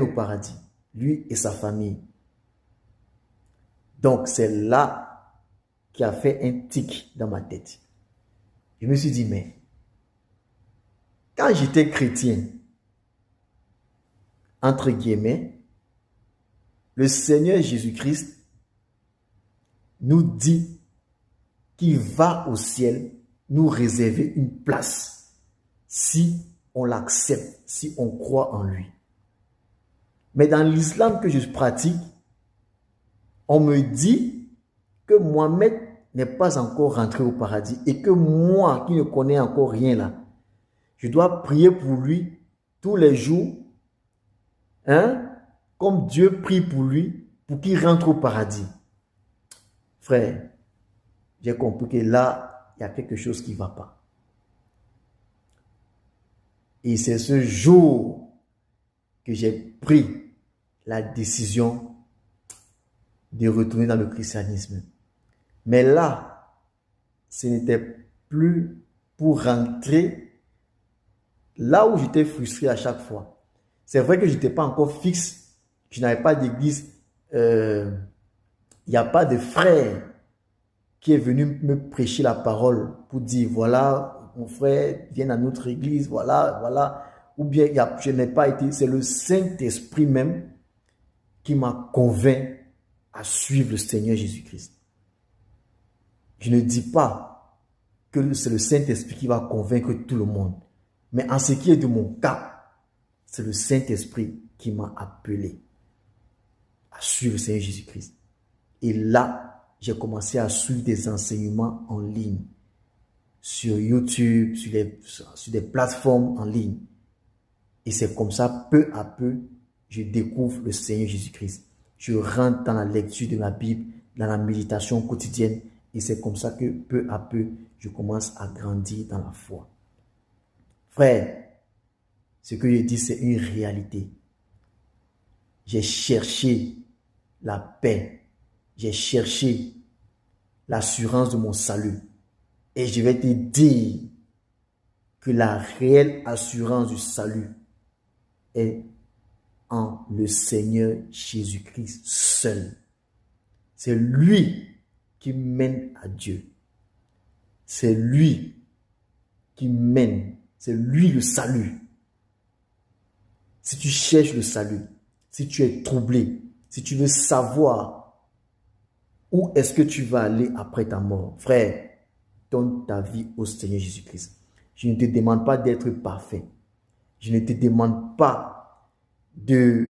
au paradis, lui et sa famille. Donc, c'est là qui a fait un tic dans ma tête. Je me suis dit, mais quand j'étais chrétien, entre guillemets, le Seigneur Jésus-Christ nous dit qu'il va au ciel nous réserver une place si on l'accepte, si on croit en lui. Mais dans l'islam que je pratique, on me dit que Mohamed n'est pas encore rentré au paradis et que moi, qui ne connais encore rien là, je dois prier pour lui tous les jours, hein, comme Dieu prie pour lui, pour qu'il rentre au paradis. Frère, j'ai compris que là, il y a quelque chose qui ne va pas. Et c'est ce jour que j'ai pris la décision de retourner dans le christianisme. Mais là, ce n'était plus pour rentrer là où j'étais frustré à chaque fois. C'est vrai que je n'étais pas encore fixe, je n'avais pas d'église, il n'y a pas de frère qui est venu me prêcher la parole pour dire, voilà, mon frère, viens à notre église, voilà, voilà. Ou bien, je n'ai pas été, c'est le Saint-Esprit même qui m'a convaincu à suivre le Seigneur Jésus-Christ. Je ne dis pas que c'est le Saint-Esprit qui va convaincre tout le monde. Mais en ce qui est de mon cas, c'est le Saint-Esprit qui m'a appelé à suivre le Seigneur Jésus-Christ. Et là, j'ai commencé à suivre des enseignements en ligne, sur YouTube, sur des plateformes en ligne. Et c'est comme ça, peu à peu, je découvre le Seigneur Jésus-Christ. Je rentre dans la lecture de la Bible, dans la méditation quotidienne. Et c'est comme ça que peu à peu, je commence à grandir dans la foi. Frère, ce que je dis, c'est une réalité. J'ai cherché la paix. J'ai cherché l'assurance de mon salut. Et je vais te dire que la réelle assurance du salut est en le Seigneur Jésus-Christ seul. C'est lui qui mène à Dieu. C'est lui qui mène. C'est lui le salut. Si tu cherches le salut, si tu es troublé, si tu veux savoir où est-ce que tu vas aller après ta mort, frère, donne ta vie au Seigneur Jésus-Christ. Je ne te demande pas d'être parfait. Je ne te demande pas de